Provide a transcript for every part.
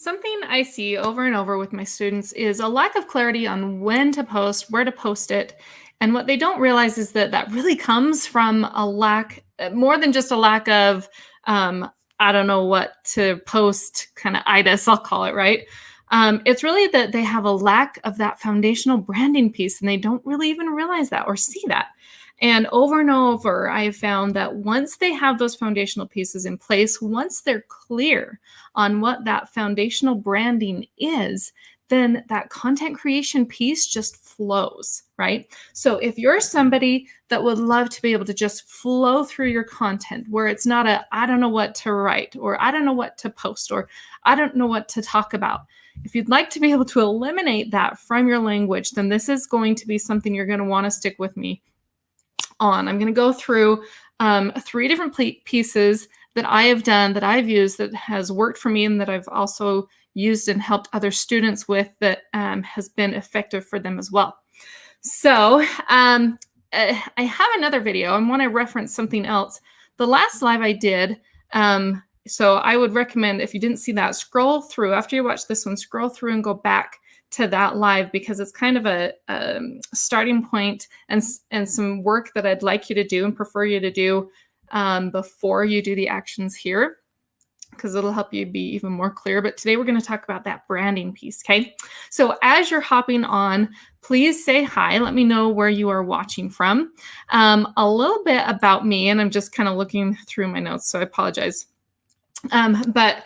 Something I see over and over with my students is a lack of clarity on when to post, where to post it. And what they don't realize is that that really comes from a lack, more than just a lack of, um, I don't know what to post, kind of itis, I'll call it, right? It's really that they have a lack of that foundational branding piece and they don't really even realize that or see that. And over, I have found that once they have those foundational pieces in place, once they're clear on what that foundational branding is, then that content creation piece just flows, right? So if you're somebody that would love to be able to just flow through your content where it's not I don't know what to write, or I don't know what to post, or I don't know what to talk about. If you'd like to be able to eliminate that from your language, then this is going to be something you're going to want to stick with me on. I'm going to go through 3 different pieces that I have done, that I've used, that has worked for me, and that I've also used and helped other students with, that has been effective for them as well. So I have another video. I want to reference something else. The last live I did, so I would recommend, if you didn't see that, scroll through. After you watch this one, scroll through and go back to that live, because it's kind of a starting point and some work that I'd like you to do and prefer you to do before you do the actions here, because it'll help you be even more clear. But today we're going to talk about that branding piece, okay? So as you're hopping on, please say hi. Let me know where you are watching from. A little bit about me, and I'm just kind of looking through my notes, so I apologize. But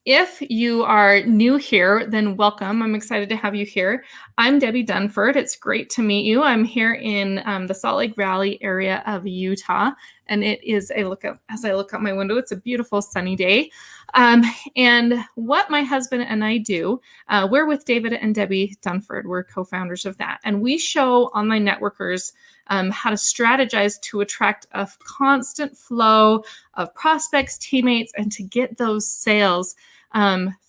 if you are new here, then welcome. I'm excited to have you here. I'm Debbie Dunford. It's great to meet you. I'm here in the Salt Lake Valley area of Utah, and it is as I look out my window, it's a beautiful sunny day. And what my husband and I do, we're with David and Debbie Dunford. We're co-founders of that, and we show online networkers how to strategize to attract a constant flow of prospects, teammates, and to get those sales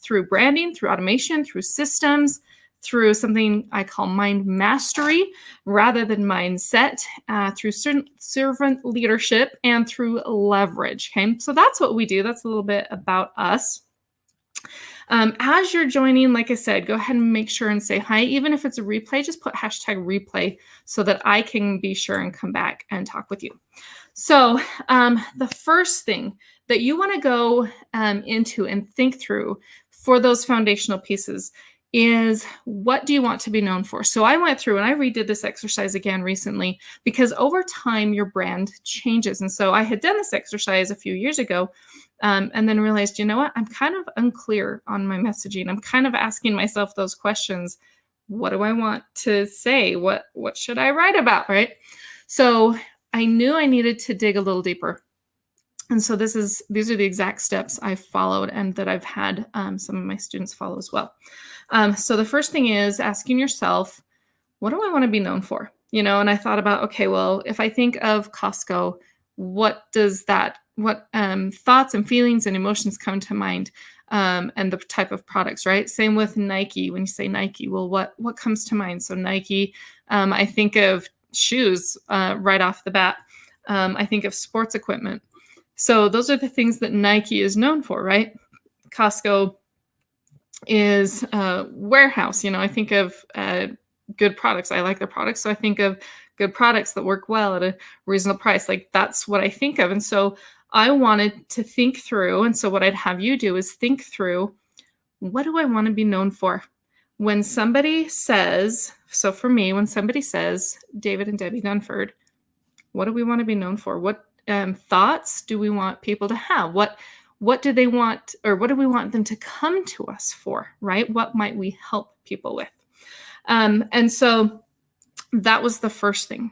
through branding, through automation, through systems, through something I call mind mastery rather than mindset, through servant leadership, and through leverage. Okay, so that's what we do. That's a little bit about us. As you're joining, like I said, go ahead and make sure and say hi. Even if it's a replay, just put hashtag replay so that I can be sure and come back and talk with you. So the first thing that you want to go into and think through for those foundational pieces is, what do you want to be known for? So I went through and I redid this exercise again recently, because over time your brand changes. And so I had done this exercise a few years ago, and then realized, you know what, I'm kind of unclear on my messaging. I'm kind of asking myself those questions. What do I want to say? What should I write about, right? So I knew I needed to dig a little deeper. And so these are the exact steps I followed, and that I've had some of my students follow as well. So the first thing is asking yourself, what do I want to be known for? And I thought about, okay, well, if I think of Costco, what thoughts and feelings and emotions come to mind, and the type of products, right? Same with Nike. When you say Nike, well, what comes to mind? So Nike, I think of shoes right off the bat. I think of sports equipment. So those are the things that Nike is known for, right? Costco is a warehouse. I think of good products. I like their products, so I think of good products that work well at a reasonable price. Like, that's what I think of. And so I wanted to think through, and so what I'd have you do is think through, what do I want to be known for? When somebody says, so for me, when somebody says David and Debbie Dunford, what do we want to be known for? What thoughts do we want people to have? What do they want, or what do we want them to come to us for, right? What might we help people with? And so that was the first thing.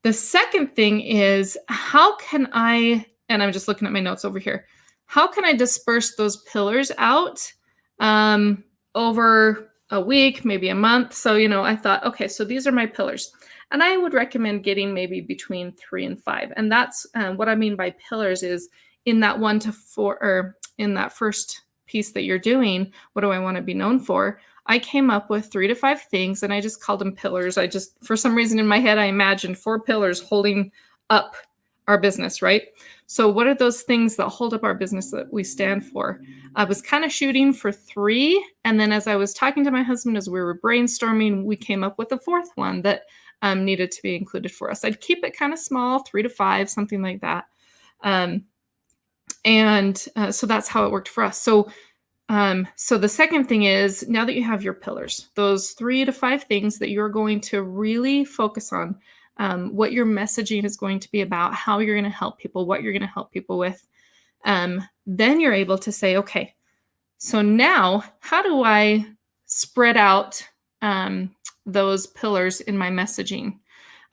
The second thing is, how can I, and I'm just looking at my notes over here, how can I disperse those pillars out over a week, maybe a month? So, I thought, okay, so these are my pillars. And I would recommend getting maybe between 3 and 5. And that's what I mean by pillars is, in that 1 to 4, or in that first piece that you're doing, what do I want to be known for? I came up with 3 to 5 things, and I just called them pillars. I just, for some reason in my head, I imagined 4 pillars holding up our business, right? So what are those things that hold up our business that we stand for? I was kind of shooting for 3. And then as I was talking to my husband, as we were brainstorming, we came up with a 4th one that needed to be included for us. I'd keep it kind of small, 3 to 5, something like that. Um, and so that's how it worked for us. So the second thing is, now that you have your pillars, those 3 to 5 things that you're going to really focus on, what your messaging is going to be about, how you're going to help people, what you're going to help people with, then you're able to say, okay, so now how do I spread out those pillars in my messaging?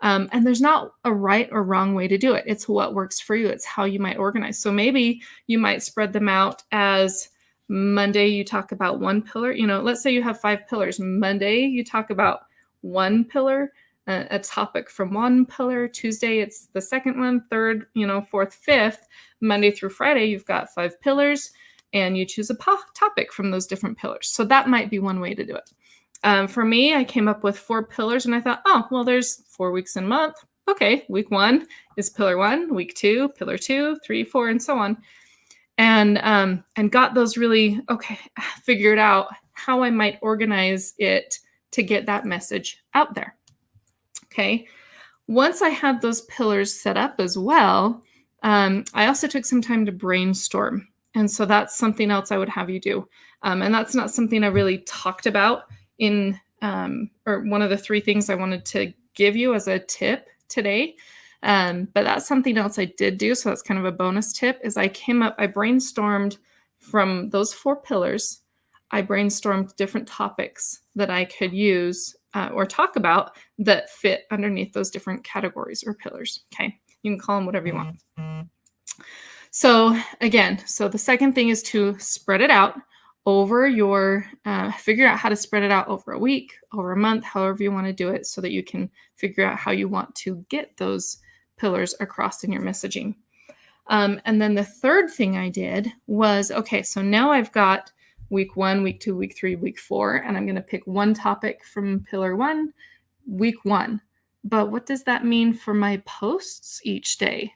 And there's not a right or wrong way to do it. It's what works for you. It's how you might organize. So maybe you might spread them out as Monday, you talk about one pillar. Let's say you have 5 pillars. Monday, you talk about one pillar, a topic from one pillar. Tuesday, it's the second one. Third, fourth, fifth. Monday through Friday, you've got 5 pillars, and you choose a topic from those different pillars. So that might be one way to do it. For me, I came up with 4 pillars, and I thought, oh, well, there's 4 weeks in a month. Okay, week 1 is pillar 1, week 2, pillar 2, 3, 4, and so on. And got those really, figured out how I might organize it to get that message out there. Okay. Once I had those pillars set up as well, I also took some time to brainstorm. And so that's something else I would have you do. And that's not something I really talked about in, or one of the 3 things I wanted to give you as a tip today. But that's something else I did do. So that's kind of a bonus tip, is I brainstormed from those 4 pillars. I brainstormed different topics that I could use or talk about that fit underneath those different categories or pillars. Okay. You can call them whatever you want. So again, the second thing is to spread it out over figure out how to spread it out over a week, over a month, however you want to do it, so that you can figure out how you want to get those pillars across in your messaging. And then the third thing I did was, so now I've got week 1, week 2, week 3, week 4, and I'm going to pick one topic from pillar 1, week 1. But what does that mean for my posts each day?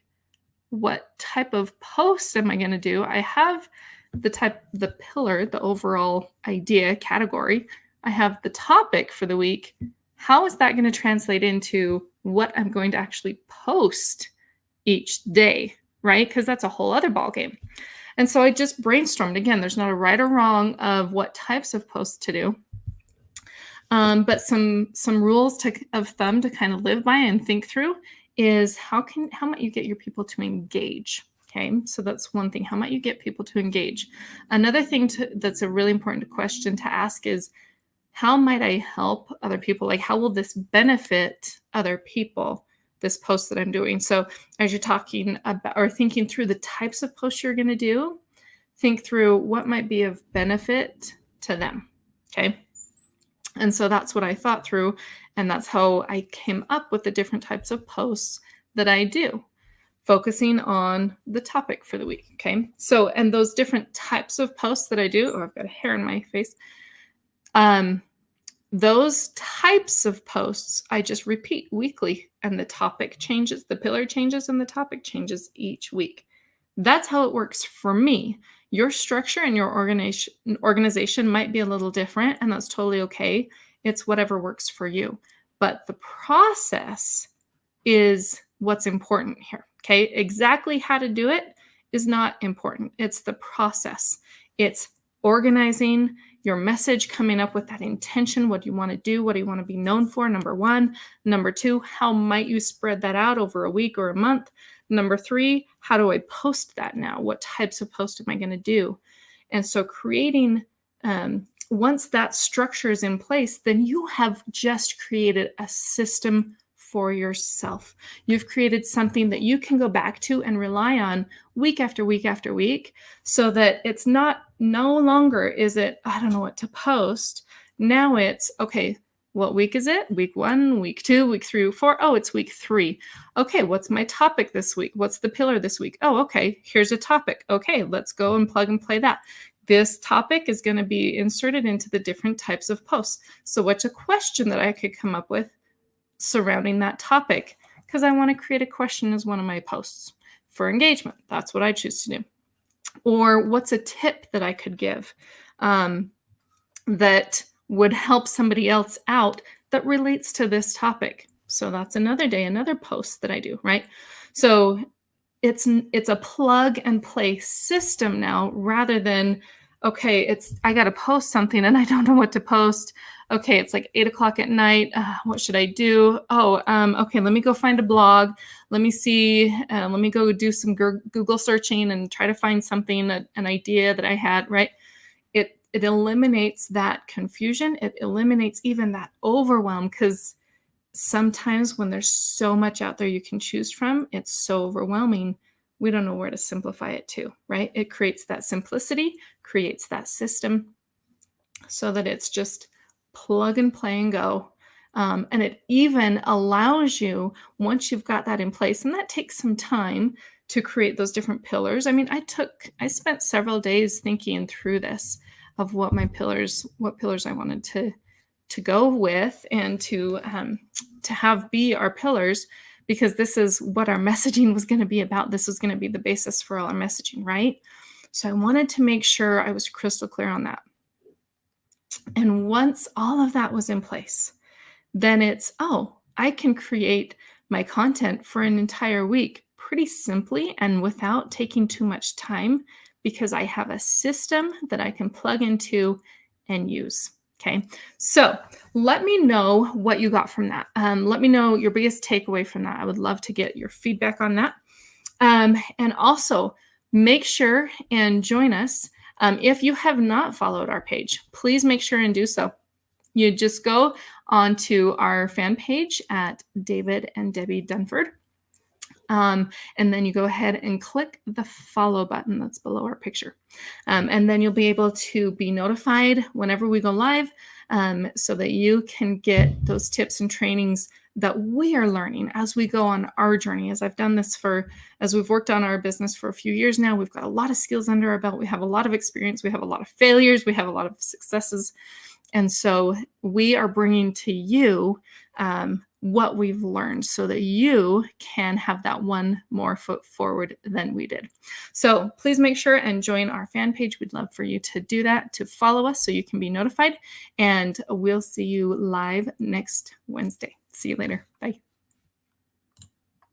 What type of post am I going to do? I have the pillar, the overall idea category. I have the topic for the week. How is that going to translate into what I'm going to actually post each day, right? Because that's a whole other ballgame. And so I just brainstormed. Again, there's not a right or wrong of what types of posts to do, but some rules of thumb to kind of live by and think through is how might you get your people to engage? Okay, so that's one thing. How might you get people to engage? Another thing that's a really important question to ask is, how might I help other people? Like, how will this benefit other people, this post that I'm doing? So as you're talking about or thinking through the types of posts you're going to do, think through what might be of benefit to them. Okay. And so that's what I thought through. And that's how I came up with the different types of posts that I do, focusing on the topic for the week. Okay. So, and those different types of posts that I do, I've got a hair in my face. Those types of posts, I just repeat weekly, and the topic changes, the pillar changes, and the topic changes each week. That's how it works for me. Your structure and your organization might be a little different, and that's totally okay. It's whatever works for you. But the process is what's important here. Okay. Exactly how to do it is not important. It's the process. It's organizing your message, coming up with that intention. What do you want to do? What do you want to be known for? Number 1. Number 2, how might you spread that out over a week or a month? Number 3, how do I post that now? What types of posts am I going to do? And so creating, once that structure is in place, then you have just created a system for yourself. You've created something that you can go back to and rely on week after week after week, so that it's no longer is it, I don't know what to post. Now it's, okay, what week is it? Week 1, week 2, week 3, 4. Oh, it's week 3. Okay, what's my topic this week? What's the pillar this week? Oh, okay, here's a topic. Okay, let's go and plug and play that. This topic is going to be inserted into the different types of posts. So what's a question that I could come up with surrounding that topic? Because I want to create a question as one of my posts. for engagement. That's what I choose to do. Or what's a tip that I could give um, that would help somebody else out that relates to this topic? So that's another day, another post that I do, right? So it's a plug and play system now rather than, okay, it's I got to post something and I don't know what to post. Okay, it's like 8 o'clock at night. What should I do? Oh, okay, let me go find a blog. Let me see. Let me go do some Google searching and try to find something, an idea that I had, right? It eliminates that confusion. It eliminates even that overwhelm, because sometimes when there's so much out there you can choose from, it's so overwhelming. We don't know where to simplify it to, right? It creates that simplicity, creates that system so that it's just plug and play and go. And it even allows you, once you've got that in place, and that takes some time to create those different pillars. I mean, I spent several days thinking through this of what pillars I wanted to go with and to have be our pillars, because this is what our messaging was going to be about. This was going to be the basis for all our messaging, right? So I wanted to make sure I was crystal clear on that. And once all of that was in place, then it's, oh, I can create my content for an entire week pretty simply and without taking too much time, because I have a system that I can plug into and use. Okay, so let me know what you got from that. Let me know your biggest takeaway from that. I would love to get your feedback on that. And also make sure and join us. If you have not followed our page, please make sure and do so. You just go onto our fan page at David and Debbie Dunford. And then you go ahead and click the follow button that's below our picture. And then you'll be able to be notified whenever we go live, so that you can get those tips and trainings that we are learning as we go on our journey. As we've worked on our business for a few years now, we've got a lot of skills under our belt. We have a lot of experience. We have a lot of failures. We have a lot of successes. And so we are bringing to you what we've learned so that you can have that one more foot forward than we did. So please make sure and join our fan page. We'd love for you to do that, to follow us so you can be notified. And we'll see you live next Wednesday. See you later. Bye.